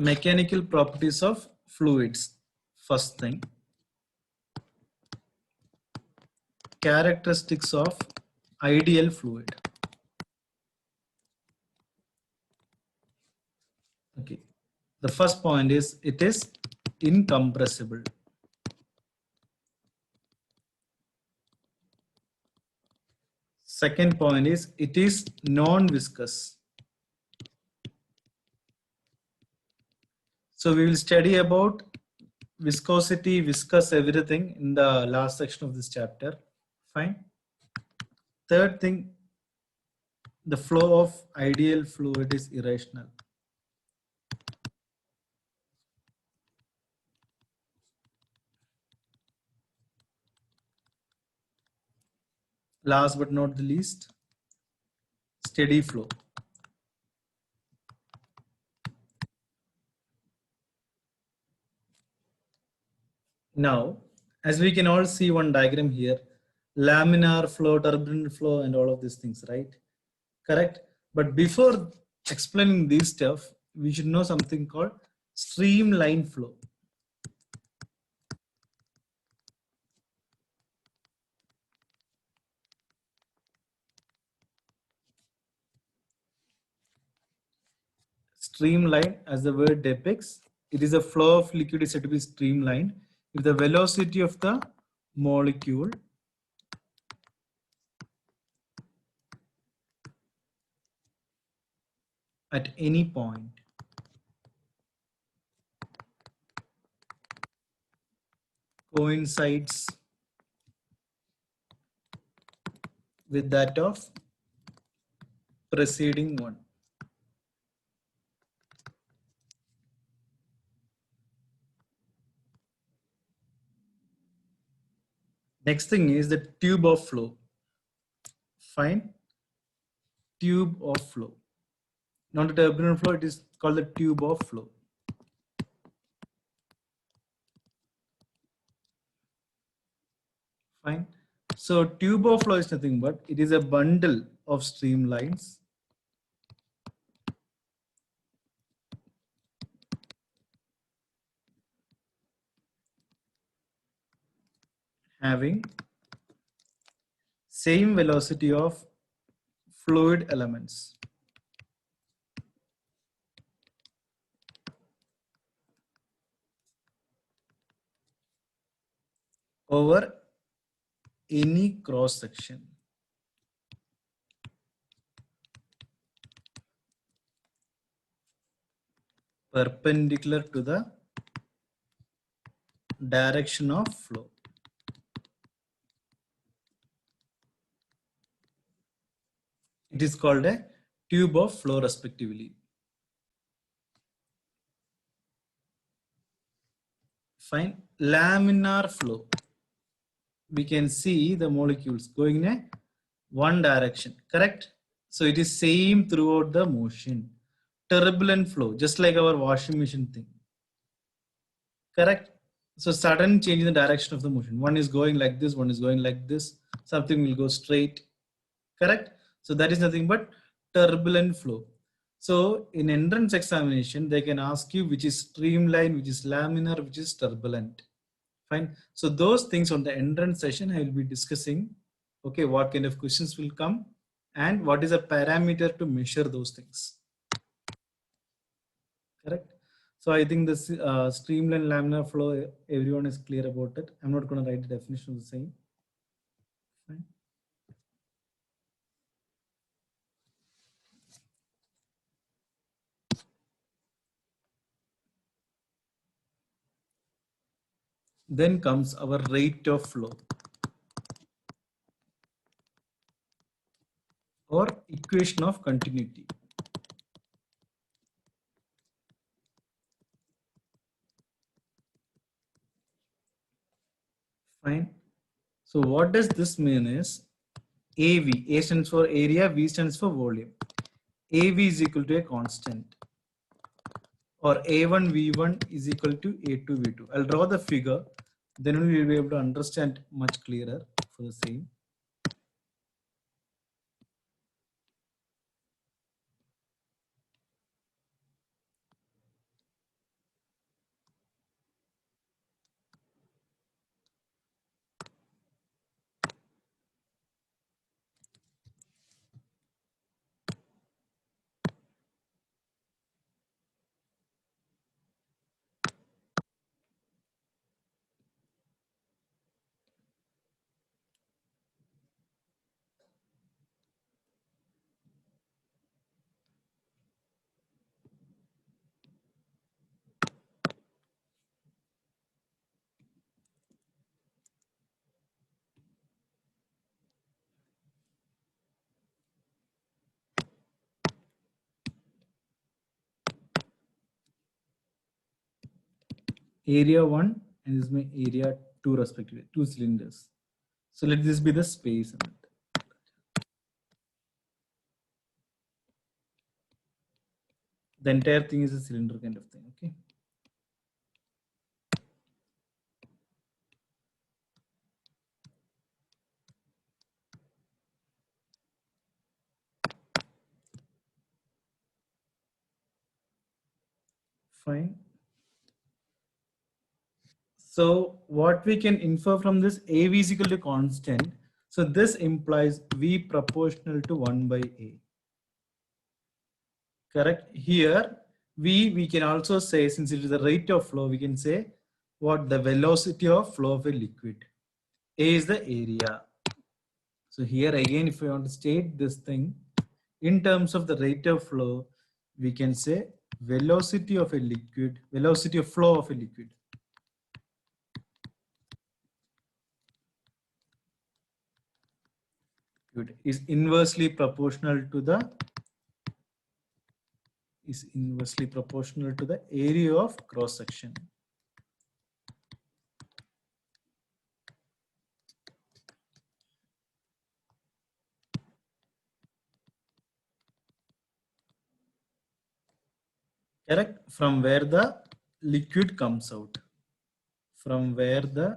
Mechanical properties of fluids. First thing, characteristics of ideal fluid. Okay, the first point is it is incompressible. Second point is it is non-viscous. So we will study about viscosity, viscous, everything in the last section of this chapter. Fine. Third thing, the flow of ideal fluid is irrational. Last but not the least, steady flow. Now, as we can all see one diagram here, laminar flow, turbulent flow, and all of these things, right? Correct. But before explaining this stuff, we should know something called streamline flow. Streamline, as the word depicts, it is a flow of liquid is said to be streamlined if the velocity of the molecule at any point coincides with that of preceding one. Next thing is the tube of flow. Fine. Tube of flow. Not a turbulent flow, it is called the tube of flow. Fine. So tube of flow is nothing but it is a bundle of streamlines having same velocity of fluid elements. Over any cross section. Perpendicular to the direction of flow. It is called a tube of flow respectively. Fine. Laminar flow. We can see the molecules going in a one direction, correct? So it is same throughout the motion. Turbulent flow, just like our washing machine thing, correct? So sudden change in the direction of the motion. One is going like this, one is going like this, something will go straight, correct? So that is nothing but turbulent flow. So in entrance examination, they can ask you which is streamline, which is laminar, which is turbulent. Fine. So those things on the entrance session, I will be discussing, okay, what kind of questions will come and what is a parameter to measure those things. Correct. So I think this streamline laminar flow, everyone is clear about it. I'm not going to write the definition of the same. Fine. Then comes our rate of flow or equation of continuity. Fine. So what does this mean is AV, A stands for area, V stands for volume. AV is equal to a constant, or A1 V1 is equal to A2 V2. I'll draw the figure, then we will be able to understand much clearer for the same. area 1 and this is my area 2 respectively, 2 cylinders. So let this be the space in it. The entire thing is a cylinder kind of thing, okay? Fine. So what we can infer from this, AV is equal to constant. So this implies V proportional to 1 by A. Correct? Here, we can also say, since it is the rate of flow, we can say what the velocity of flow of a liquid. A is the area. So here again, if we want to state this thing in terms of the rate of flow, we can say velocity of a liquid, velocity of flow of a liquid. Is inversely proportional to the area of cross section. Correct? From where the liquid comes out. From where the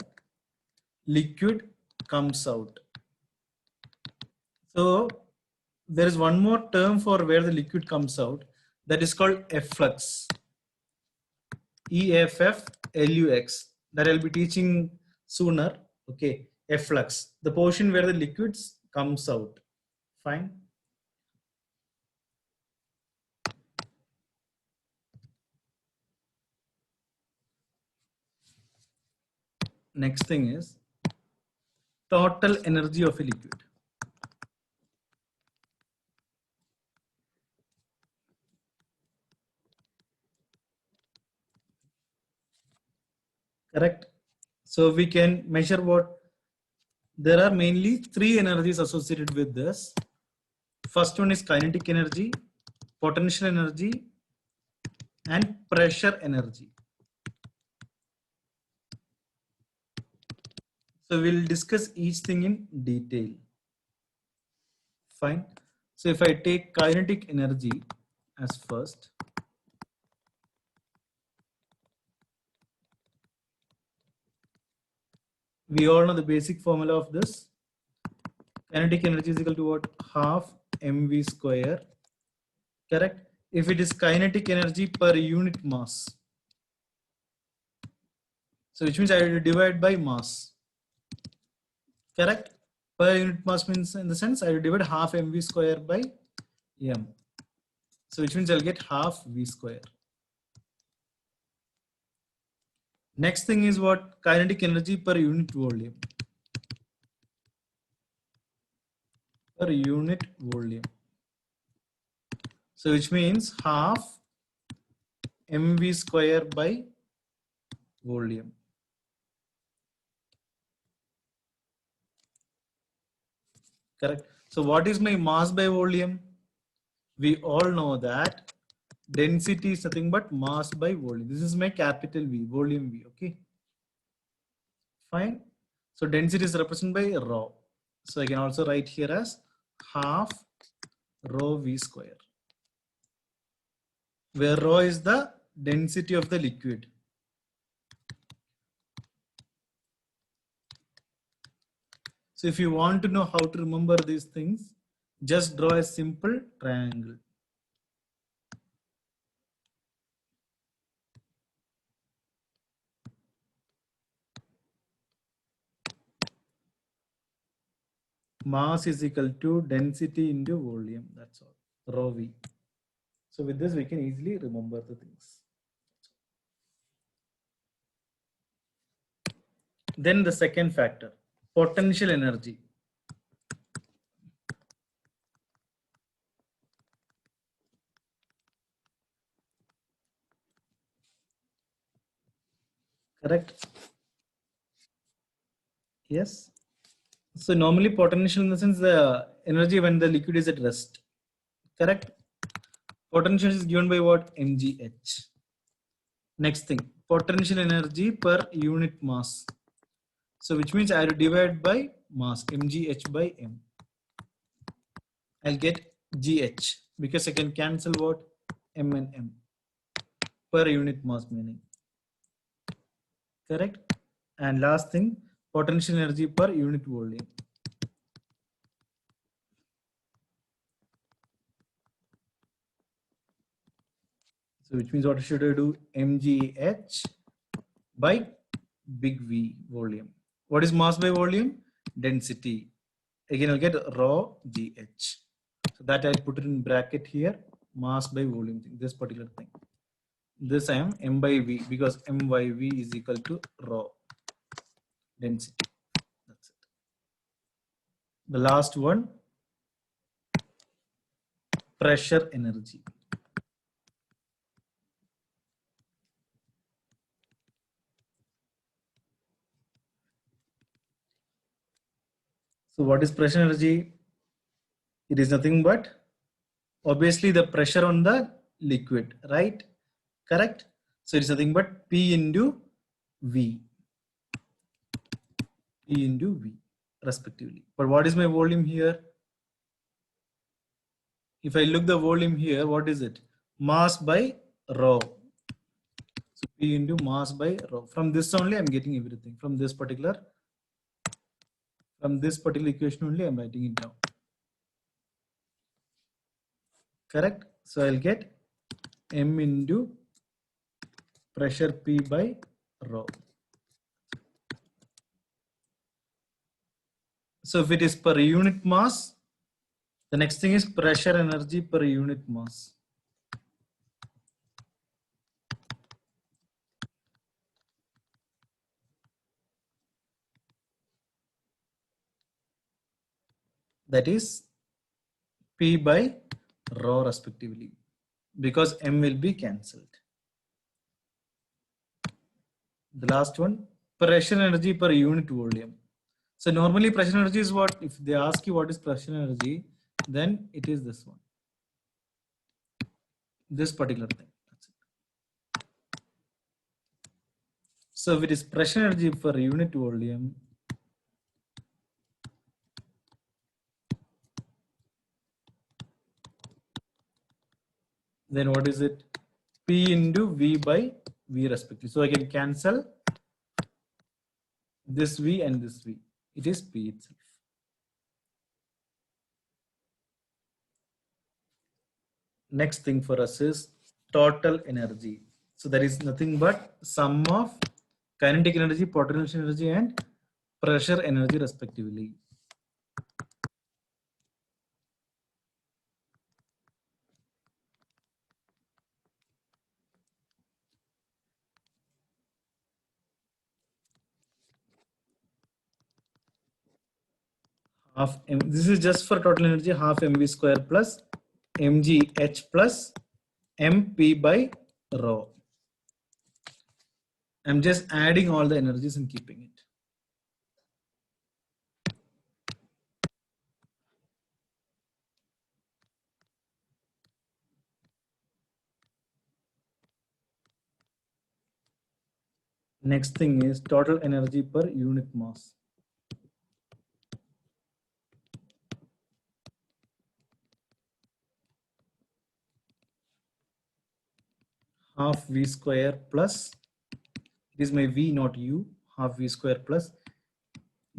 liquid comes out. So there is one more term for where the liquid comes out, that is called efflux. EFFLUX. That I'll be teaching sooner. Okay, efflux, the portion where the liquids comes out. Fine. Next thing is total energy of a liquid. Correct? So we can measure what? There are mainly 3 energies associated with this. First one is kinetic energy, potential energy, and pressure energy. So we'll discuss each thing in detail. Fine. So if I take kinetic energy as first, we all know the basic formula of this. Kinetic energy is equal to what? Half mv square. Correct? If it is kinetic energy per unit mass. So which means I will divide by mass. Correct? Per unit mass means, in the sense, I will divide half mv square by m. So which means I'll get half v square. Next thing is what? Kinetic energy per unit volume. Per unit volume. So which means half mv square by volume. Correct. So what is my mass by volume? We all know that density is nothing but mass by volume. This is my capital V, volume V. Okay. Fine. So density is represented by rho. So I can also write here as half rho V square, where rho is the density of the liquid. So if you want to know how to remember these things, just draw a simple triangle. Mass is equal to density into volume. That's all. Rho V. So with this, we can easily remember the things. Then the second factor, potential energy. Correct? Yes. So normally potential in the sense the energy when the liquid is at rest. Correct? Potential is given by what? mgh. Next thing, potential energy per unit mass. So which means I have to divide by mass, mgh by m. I'll get gh because I can cancel what? M and m per unit mass meaning. Correct? And last thing, potential energy per unit volume. So which means what should I do? mgh by big V volume. What is mass by volume? Density. Again, I'll get rho gh. So that I'll put it in bracket here. Mass by volume thing. This particular thing. This I am m by v because m by v is equal to rho density. That's it. The last one, pressure energy. So what is pressure energy? It is nothing but obviously the pressure on the liquid, right? Correct? So it's nothing but P into V. P into V respectively. But what is my volume here? If I look the volume here, what is it? Mass by rho. So P into mass by rho. From this only I'm getting everything. From this particular equation only I'm writing it down. Correct? So I'll get M into pressure P by rho. So if it is per unit mass, the next thing is pressure energy per unit mass. That is P by rho respectively, because M will be cancelled. The last one, pressure energy per unit volume. So normally pressure energy is what? If they ask you what is pressure energy, then it is this one. This particular thing. That's it. So if it is pressure energy per unit volume, then what is it? P into V by V respectively. So I can cancel this V and this V. It is P itself. Next thing for us is total energy. So there is nothing but sum of kinetic energy, potential energy, and pressure energy respectively. Half m, this is just for total energy, half mv square plus mgh plus mp by rho. I'm just adding all the energies and keeping it. Next thing is total energy per unit mass. Half v square plus, it is my v not u, half v square plus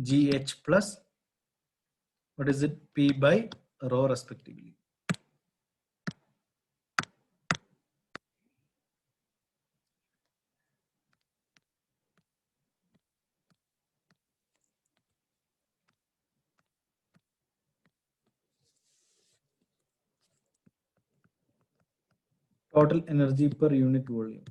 gh plus, what is it, p by rho respectively. Total energy per unit volume.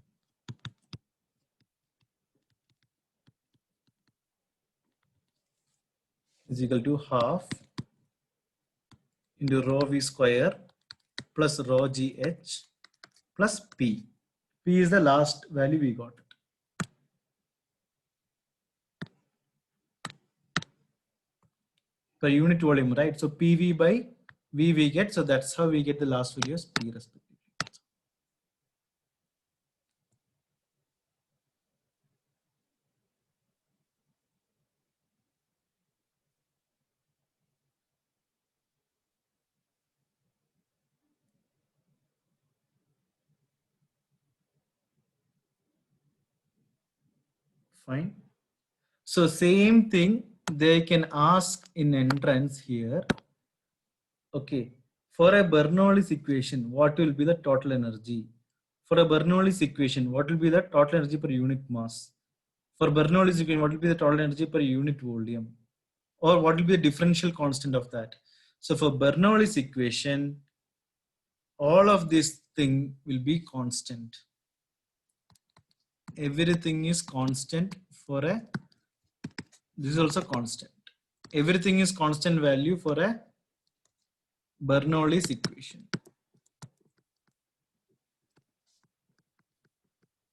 Is equal to half into rho v square plus rho gh plus p. P is the last value we got it. Per unit volume, right? So PV by V we get, so that's how we get the last value as P respectively. Fine. So same thing they can ask in entrance here. Okay. For a Bernoulli's equation, what will be the total energy? For a Bernoulli's equation, what will be the total energy per unit mass? For Bernoulli's equation, what will be the total energy per unit volume? Or what will be the differential constant of that? So for Bernoulli's equation, all of this thing will be constant. Everything is constant for a, this is also constant. Everything is constant value for a Bernoulli's equation.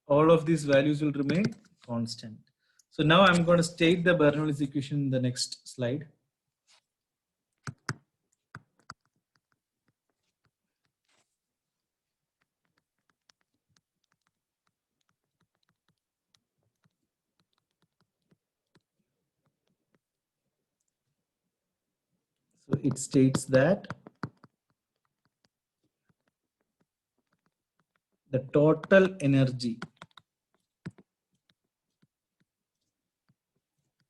All of these values will remain constant. So now I'm going to state the Bernoulli's equation in the next slide. So it states that the total energy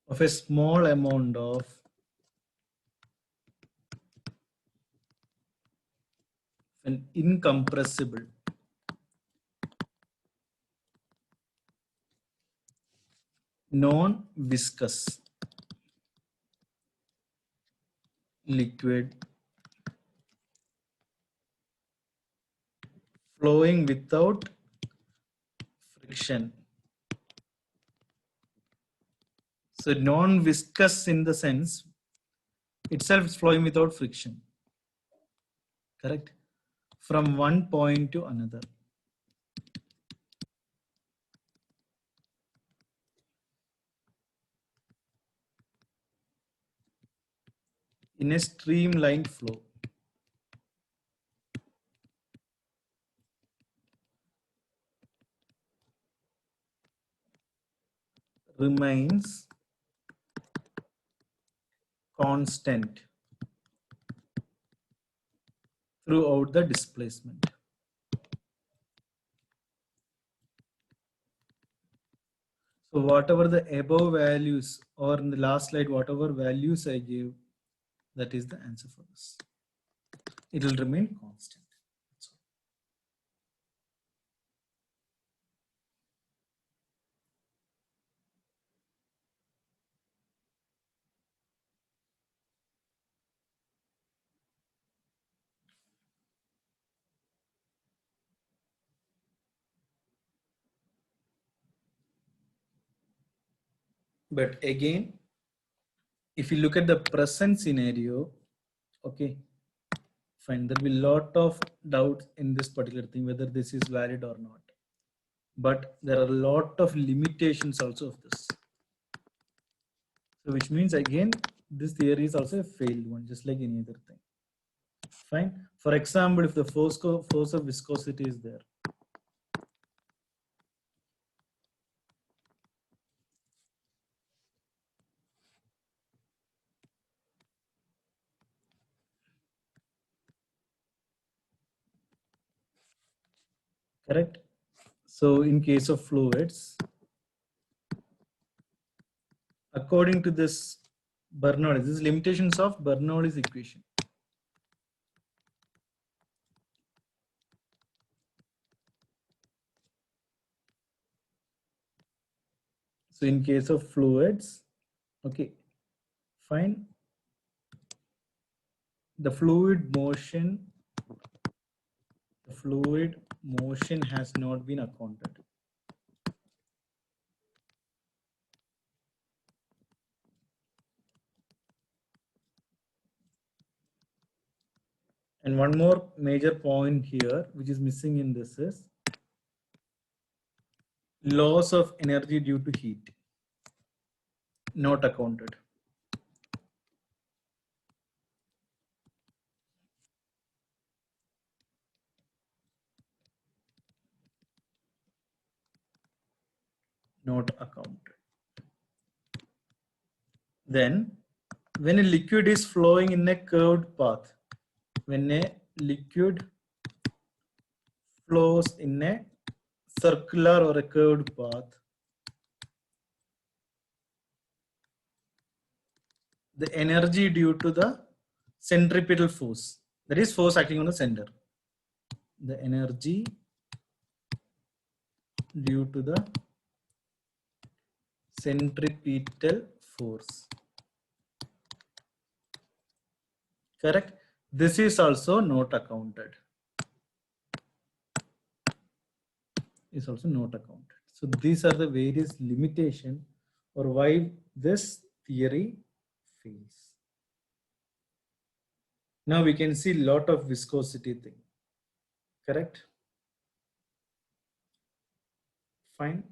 of a small amount of an incompressible non-viscous liquid flowing without friction. So non-viscous in the sense itself is flowing without friction. Correct? From one point to another. In a streamlined flow. Remains constant throughout the displacement. So whatever the above values, or in the last slide, whatever values I gave, that is the answer for this. It will remain constant. But again, if you look at the present scenario, okay, fine, there will be a lot of doubts in this particular thing, whether this is valid or not. But there are a lot of limitations also of this. So which means again, this theory is also a failed one, just like any other thing. Fine. For example, if the force of viscosity is there, correct? So in case of fluids, according to this Bernoulli, this is limitations of Bernoulli's equation. So in case of fluids, okay, fine. The fluid motion has not been accounted. And one more major point here, which is missing in this, is loss of energy due to heat, not accounted. Not accounted. Then, when a liquid is flowing in a curved path, when a liquid flows in a circular or a curved path, the energy due to the centripetal force, that is force acting on the center. The energy due to the centripetal force. Correct. This is also not accounted. Is also not accounted. So these are the various limitations or why this theory fails. Now we can see lot of viscosity thing. Correct. Fine.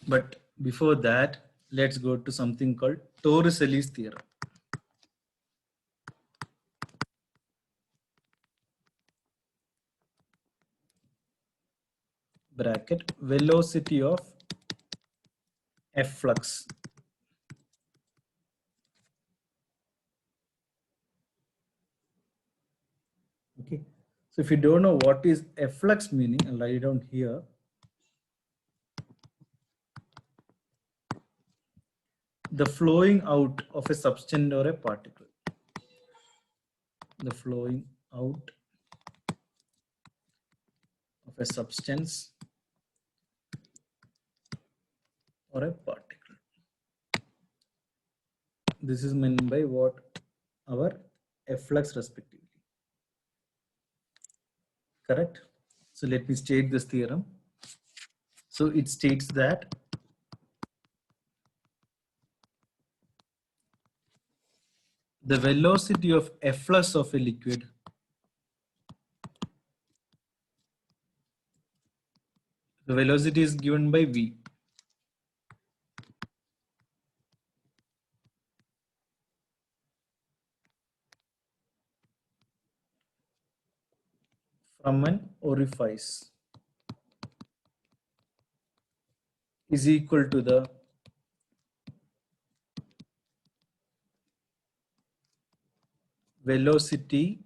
But before that, let's go to something called Torricelli's theorem. Bracket velocity of efflux. Okay. So if you don't know what is efflux meaning, I'll write it down here. The flowing out of a substance or a particle. The flowing out of a substance or a particle. This is meant by what? Our efflux respectively. Correct? So let me state this theorem. So it states that the velocity of efflux of a liquid the velocity is given by V. From an orifice is equal to the velocity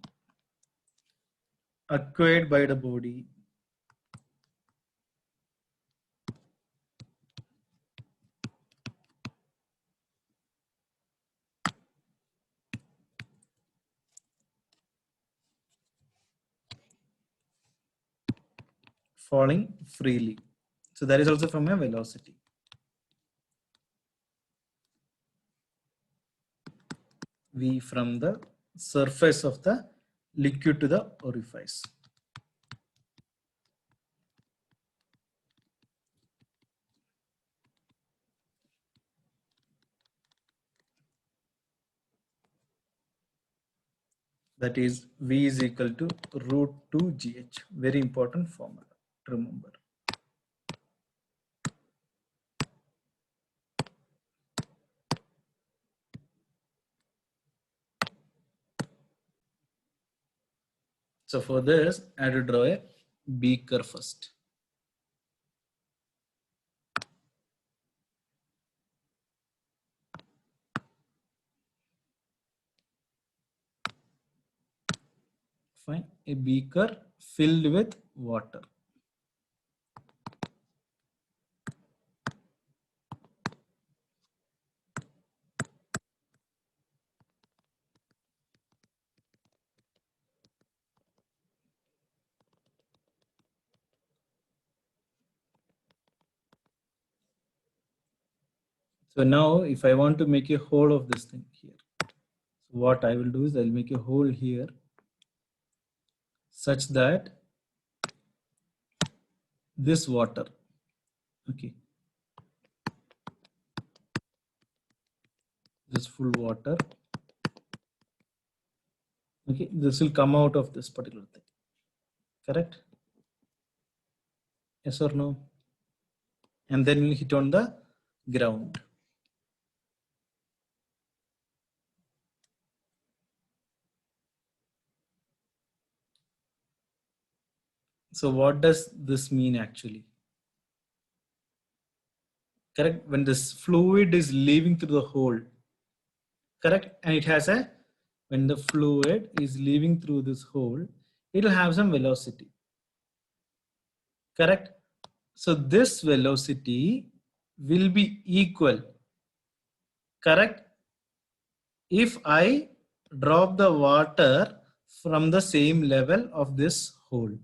acquired by the body falling freely. So that is also from a velocity. V from the surface of the liquid to the orifice. That is V is equal to root 2 GH. Very important formula to remember. So for this, I have to draw a beaker first. Fine. A beaker filled with water. So now if I want to make a hole of this thing here, so what I will do is I'll make a hole here such that this water, okay, this full water, okay, this will come out of this particular thing. Correct? Yes or no? And then we'll hit on the ground. So what does this mean actually? Correct? When this fluid is leaving through the hole, correct? And it has a when the fluid is leaving through this hole, it will have some velocity. Correct? So this velocity will be equal. Correct? If I drop the water from the same level of this hole.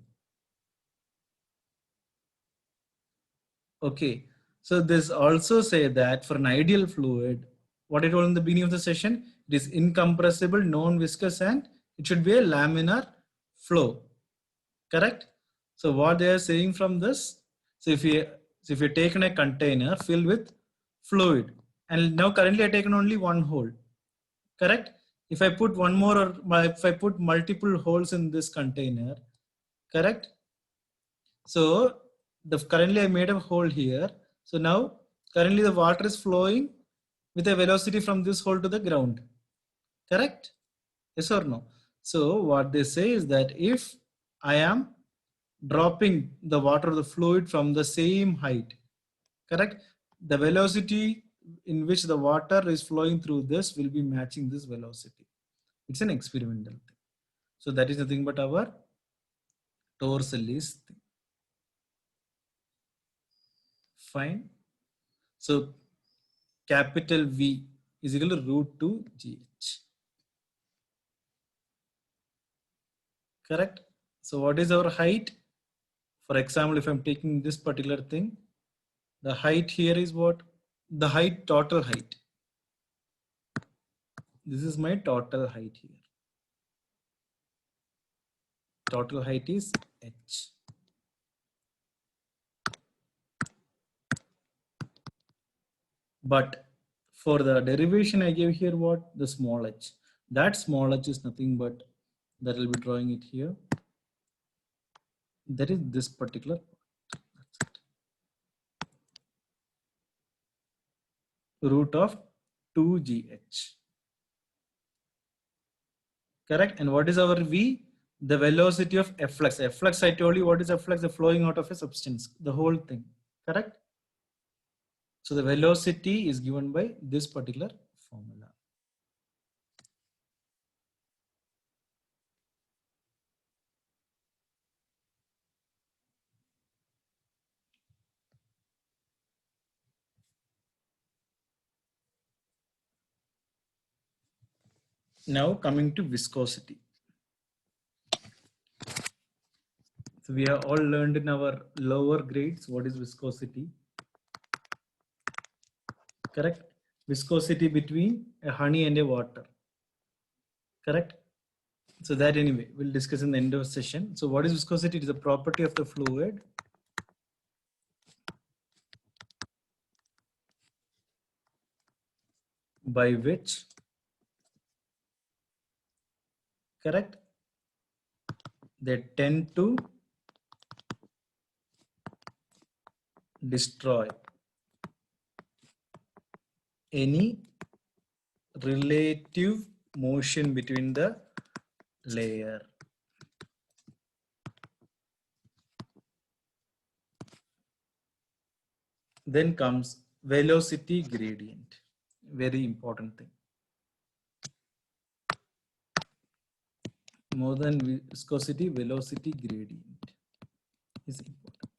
Okay. So this also say that for an ideal fluid, what I told in the beginning of the session, it is incompressible, non-viscous, and it should be a laminar flow. Correct? So what they are saying from this, so if you taken a container filled with fluid, and now currently I taken only one hole. Correct? If I put one more, or if I put multiple holes in this container, correct? So currently I made a hole here. So now currently the water is flowing with a velocity from this hole to the ground. Correct? Yes or no? So what they say is that if I am dropping the water, the fluid from the same height, correct? The velocity in which the water is flowing through this will be matching this velocity. It's an experimental thing. So that is nothing but our Torsell's thing. Fine. So capital V is equal to root 2 GH. Correct? So what is our height? For example, if I'm taking this particular thing, the height here is what? The height, total height. This is my total height here. Total height is H. But for the derivation, I gave here what? The small h. That small h is nothing but, that will be drawing it here. That is this particular part. That's it. Root of 2gh. Correct? And what is our V? The velocity of efflux. Efflux, I told you what is efflux? The flowing out of a substance. The whole thing. Correct? So the velocity is given by this particular formula. Now coming to viscosity. So we have all learned in our lower grades what is viscosity. Correct? Viscosity between a honey and a water. Correct? So that anyway, we'll discuss in the end of the session. So what is viscosity? It is a property of the fluid by which, correct, they tend to destroy any relative motion between the layer. Then comes velocity gradient. Very important thing. More than viscosity, velocity gradient is important.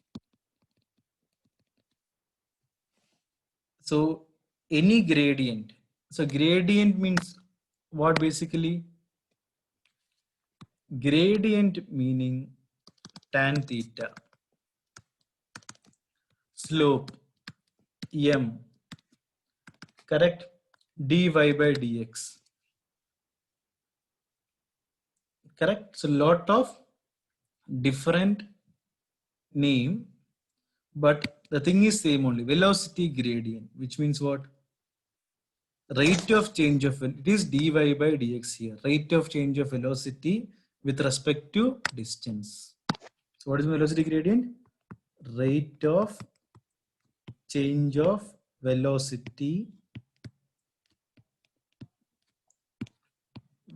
So any gradient. So gradient means what basically? Gradient meaning tan theta, slope m, correct, dy by dx, correct. So lot of different name, but the thing is same only, velocity gradient, which means what? Rate of change of, it is dy by dx here, rate of change of velocity with respect to distance. So what is velocity gradient? Rate of change of velocity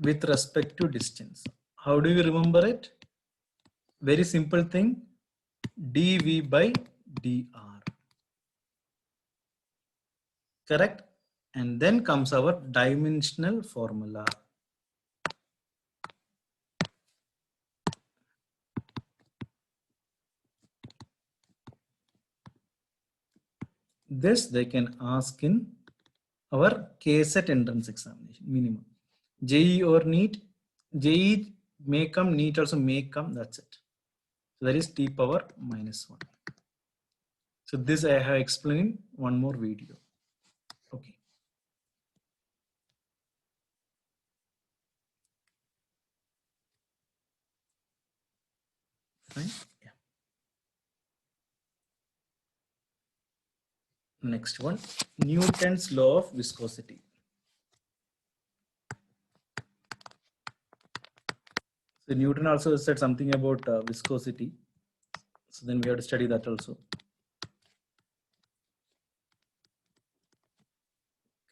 with respect to distance. How do you remember it? Very simple thing, dv by dr. Correct? And then comes our dimensional formula. This they can ask in our KSET entrance examination minimum. JEE or NEET, JEE may come, NEET also may come, that's it. So that is T power minus 1. So this I have explained in one more video. Okay. Fine. Yeah. Next one, Newton's law of viscosity. So Newton also said something about viscosity. So then we have to study that also.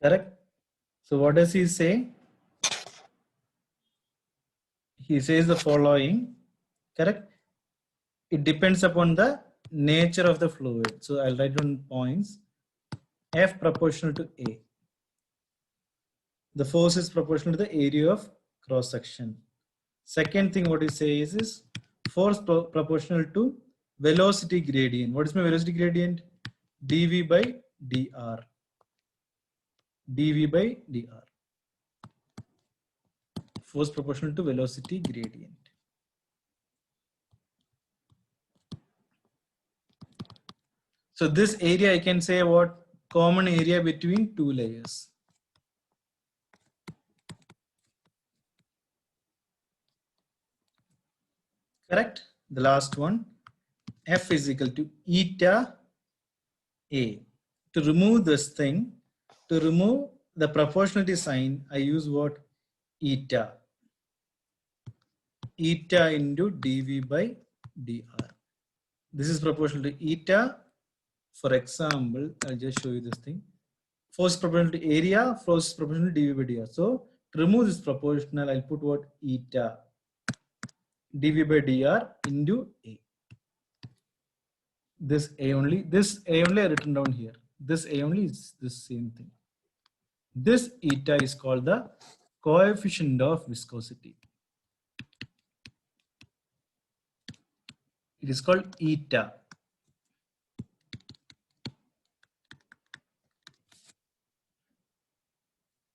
Correct? So what does he say? He says the following, correct? It depends upon the nature of the fluid. So I'll write down points. F proportional to A. The force is proportional to the area of cross section. Second thing what he says is force proportional to velocity gradient. What is my velocity gradient? dV by dr. dV by dr. Force proportional to velocity gradient. So this area I can say what? Common area between two layers. Correct? The last one, F is equal to eta A. To remove this thing, to remove the proportionality sign, I use what? Eta. Eta into dV by dr. This is proportional to eta. For example, I'll just show you this thing. Force proportional to area, force proportional to dV by dr. So to remove this proportional, I'll put what? Eta. dV by dr into A. This A only I written down here. This A only is the same thing. This eta is called the coefficient of viscosity. It is called eta.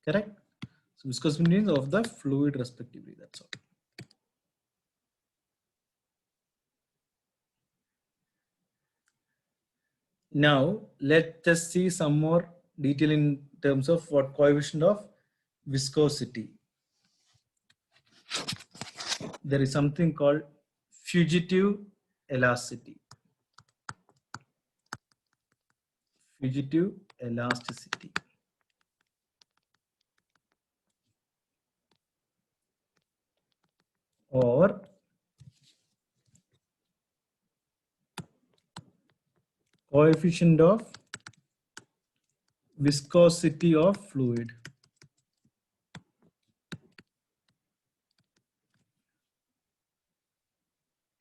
Correct? So viscosity means of the fluid respectively. That's all. Now let us see some more detail in terms of what coefficient of viscosity. There is something called fugitive elasticity. Fugitive elasticity. Or coefficient of viscosity of fluid.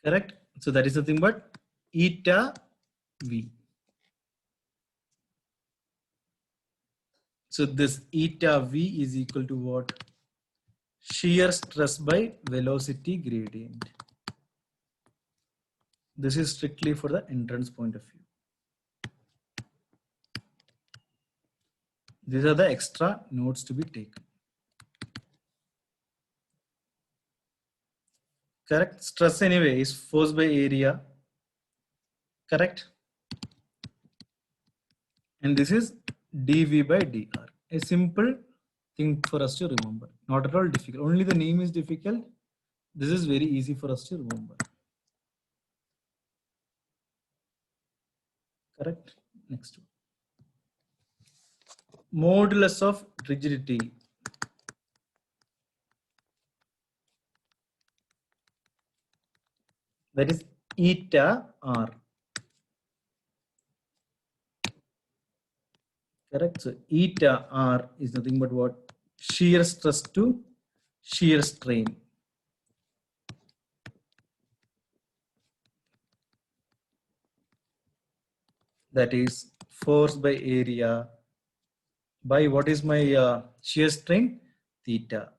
Correct? So that is nothing but eta V. So this eta V is equal to what? Shear stress by velocity gradient. This is strictly for the entrance point of view. These are the extra notes to be taken. Correct? Stress anyway is force by area. Correct? And this is dV by dr. A simple thing for us to remember. Not at all difficult. Only the name is difficult. This is very easy for us to remember. Correct? Next one. Modulus of rigidity. That is eta R. Correct? So eta R is nothing but what? Shear stress to shear strain. That is force by area by what is my shear strain? Theta.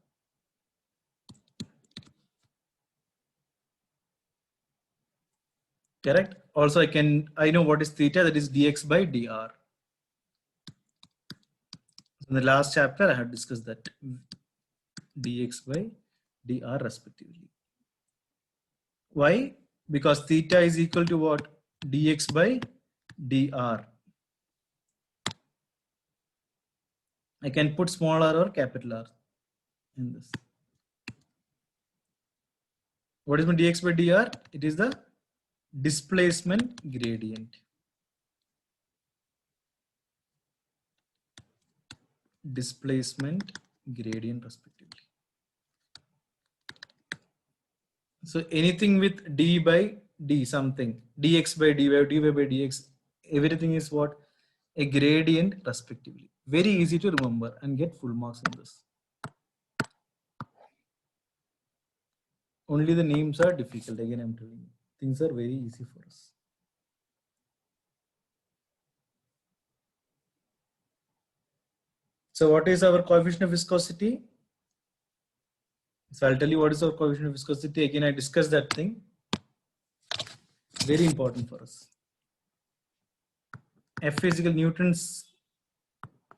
Correct? Also I know what is theta, that is dx by dr. In the last chapter, I had discussed that dx by dr respectively. Why? Because theta is equal to what? Dx by dr. I can put small r or capital R in this. What is my dx by dr? It is the displacement gradient. Displacement gradient respectively. So anything with d by d something, dx by dy, dy by dx, everything is what? A gradient respectively. Very easy to remember and get full marks in this. Only the names are difficult. Again, I'm telling you, things are very easy for us. So what is our coefficient of viscosity? So I'll tell you what is our coefficient of viscosity. Again, I discussed that thing. Very important for us. F is equal to Newton's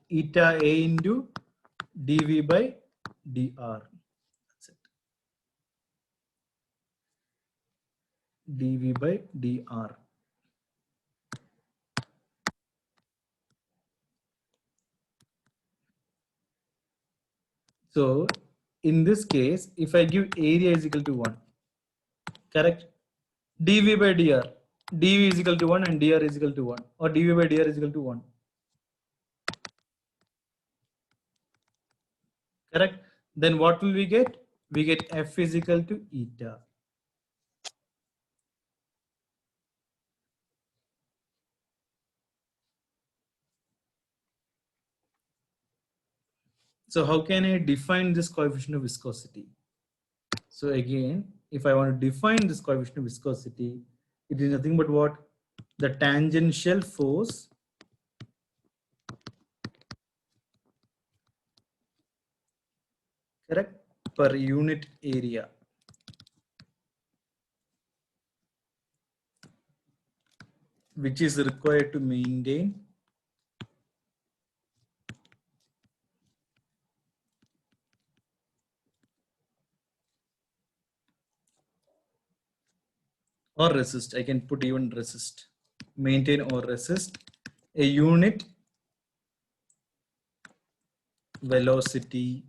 eta A into dV by dr. That's it. dV by dr. So in this case, if I give area is equal to 1, correct? dV by dr. dV is equal to 1 and dr is equal to 1, or dV by dr is equal to 1. Correct? Then what will we get? We get F is equal to eta. So how can I define this coefficient of viscosity? So again, if I want to define this coefficient of viscosity, it is nothing but what? The tangential force correct per unit area. Which is required to maintain or resist. I can put even resist. Maintain or resist a unit velocity,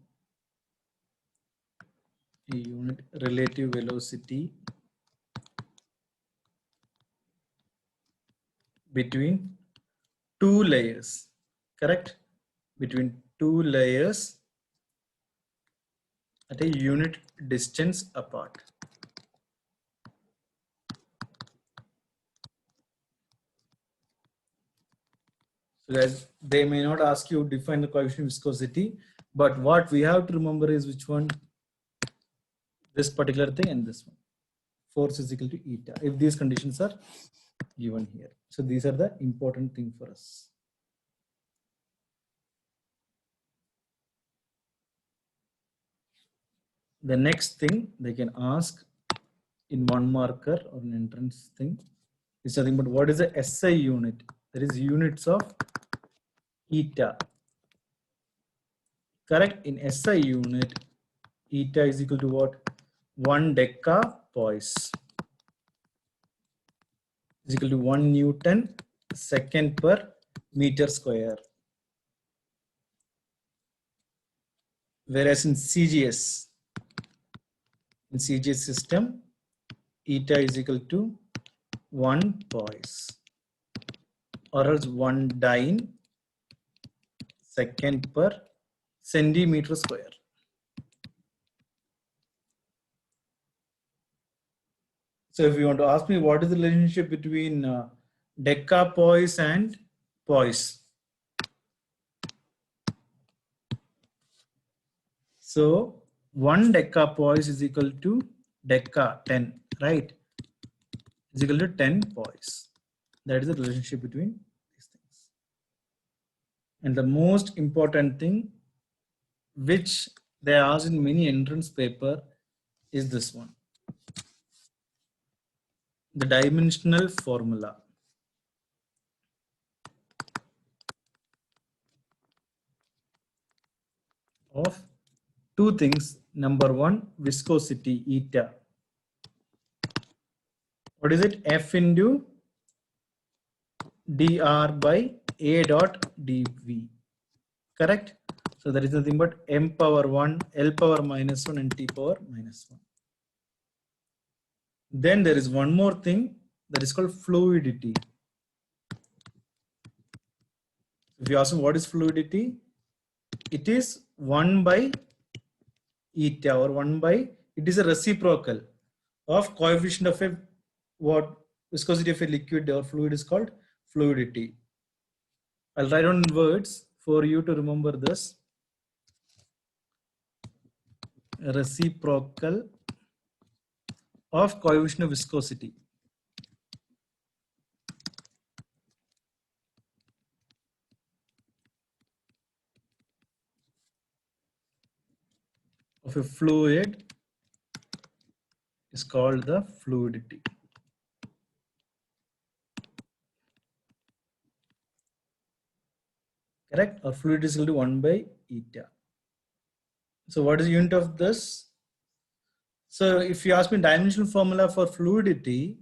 a unit relative velocity between two layers, correct? Between two layers at a unit distance apart. So guys, they may not ask you to define the coefficient of viscosity, but what we have to remember is which one? This particular thing and this one. Force is equal to eta, if these conditions are given here. So these are the important thing for us. The next thing they can ask in one marker or an entrance thing is nothing but what is the SI unit? That is units of eta. Correct? In SI unit, eta is equal to what? 1 decapoise is equal to 1 Newton second per meter square. Whereas in CGS system, eta is equal to 1 poise or else 1 dyne second per centimeter square. So if you want to ask me what is the relationship between decapoise and poise. So 1 decapoise is equal to deca 10, right? Is equal to 10 poise. That is the relationship between these things. And the most important thing which they ask in many entrance paper is this one. The dimensional formula. of two things. Number one, viscosity eta. What is it? F into dr by a dot dv. Correct? So there is nothing but m power 1, l power minus 1 and t power minus 1. Then there is one more thing that is called fluidity. If you ask me what is fluidity, it is 1 by eta or 1 by, it is a reciprocal of coefficient of a what viscosity of a liquid or fluid is called fluidity. I'll write down in words for you to remember this. A reciprocal of coefficient of viscosity. Of a fluid is called the fluidity. Correct? Or fluid is equal to 1 by eta. So what is the unit of this? So if you ask me dimensional formula for fluidity,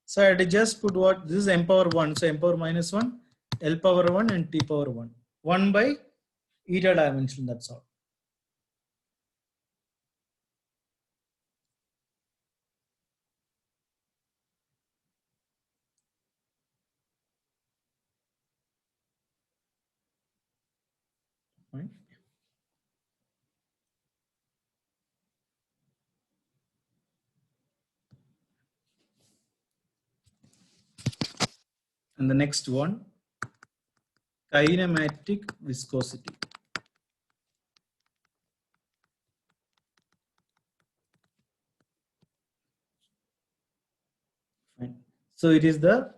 so I had to just put what, this is m power 1, so m power minus 1, l power 1 and t power 1. 1 by eta dimension, that's all. Right? And the next one, kinematic viscosity. Fine. So it is the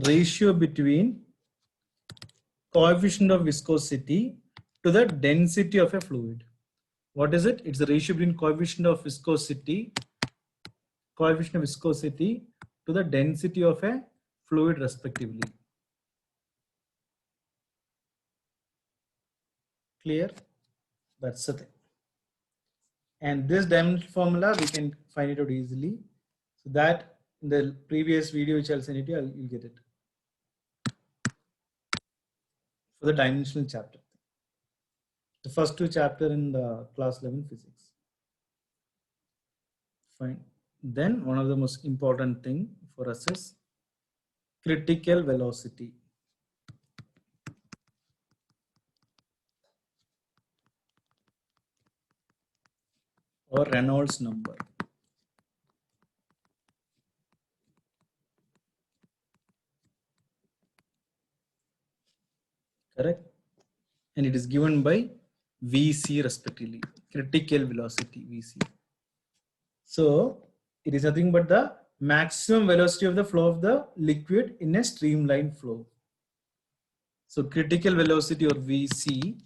ratio between coefficient of viscosity to the density of a fluid. What is it? It's the ratio between coefficient of viscosity to the density of a fluid respectively. Clear? That's the thing. And this dimensional formula, we can find it out easily. So that in the previous video which I'll send it to you, you'll get it. For the dimensional chapter. The first two chapter in the class 11 physics. Fine. Then one of the most important thing for us is critical velocity. Or Reynolds number. Correct? And it is given by VC respectively, critical velocity VC. So it is nothing but the maximum velocity of the flow of the liquid in a streamline flow. So critical velocity or VC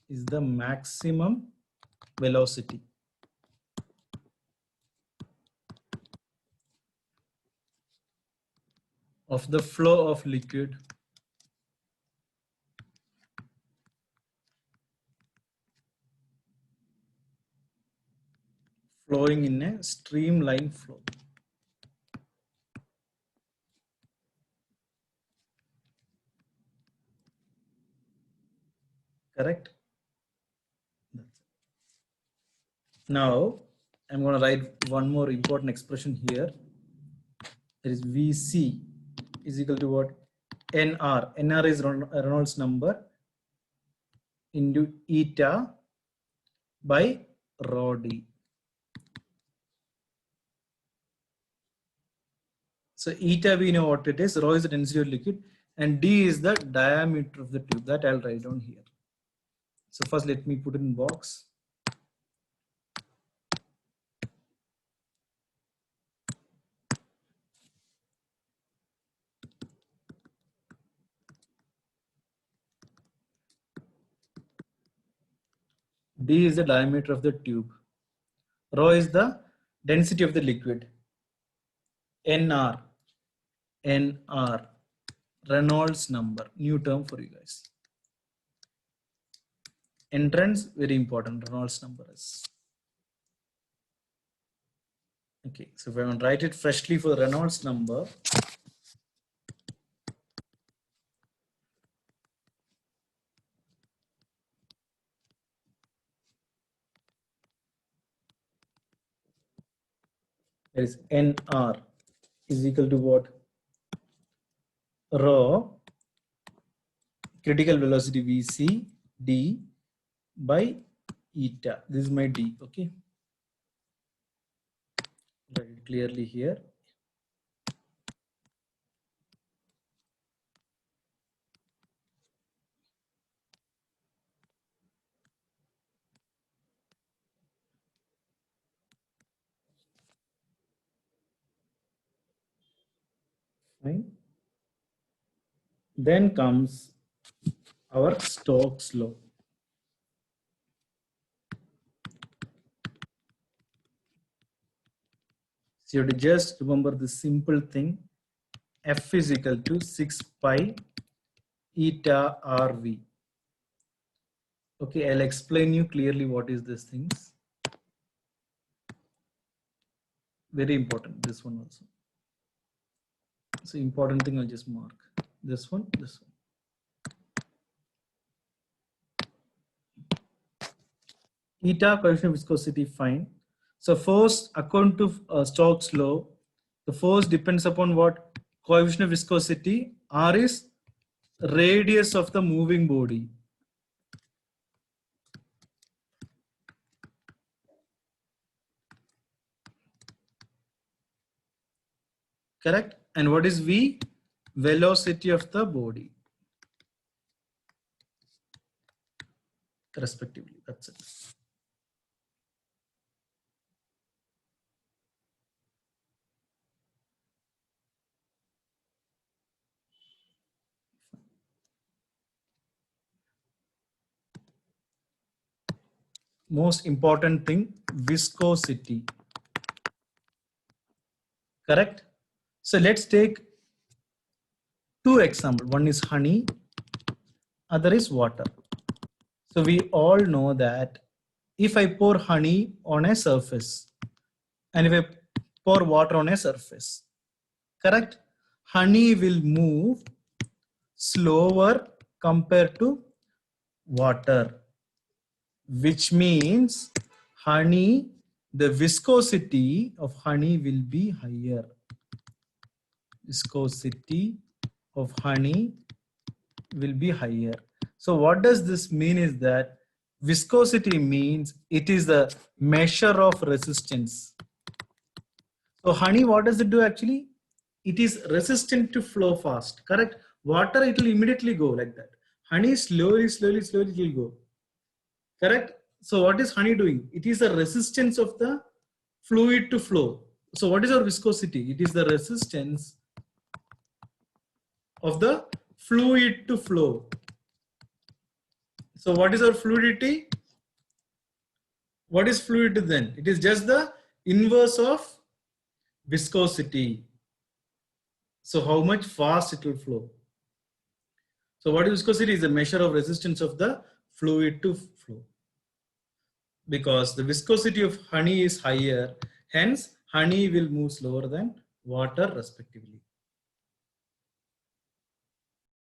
is the maximum velocity of the flow of liquid flowing in a streamline flow. Correct? Now I'm going to write one more important expression here. There is VC is equal to what? NR. NR is Reynolds number into eta by rho d. So eta we know what it is. Rho is the density of liquid and d is the diameter of the tube. That I'll write down here. So first let me put it in box. D is the diameter of the tube. Rho is the density of the liquid. NR. NR. Reynolds number. New term for you guys. Entrance, very important, Reynolds number is. Okay, so if I want to write it freshly for the Reynolds number, there is NR is equal to what? Rho critical velocity VC D by eta. This is my D, okay? Write it clearly here. Fine. Then comes our Stokes law. So you have to just remember this simple thing. F is equal to 6 pi eta RV. Okay, I'll explain you clearly what is these things. Very important, this one also. So important thing I'll just mark. This one, this one. Eta coefficient of viscosity, fine. So first, according to Stokes law, the force depends upon what? Coefficient of viscosity. R is radius of the moving body. Correct? And what is V? Velocity of the body. Respectively, that's it. Most important thing, viscosity. Correct? So let's take two examples. One is honey, other is water. So we all know that if I pour honey on a surface and if I pour water on a surface, correct? Honey will move slower compared to water, which means honey, the viscosity of honey will be higher. Viscosity of honey will be higher. So what does this mean is that viscosity means it is the measure of resistance. So honey, what does it do actually? It is resistant to flow fast, correct? Water, it will immediately go like that. Honey slowly will go, correct? So what is honey doing? It is the resistance of the fluid to flow. So what is our viscosity? It is the resistance of the fluid to flow. So what is our fluidity? What is fluidity then? It is just the inverse of viscosity. So how much fast it will flow. So what is viscosity? Is a measure of resistance of the fluid to flow. Because the viscosity of honey is higher, hence honey will move slower than water respectively.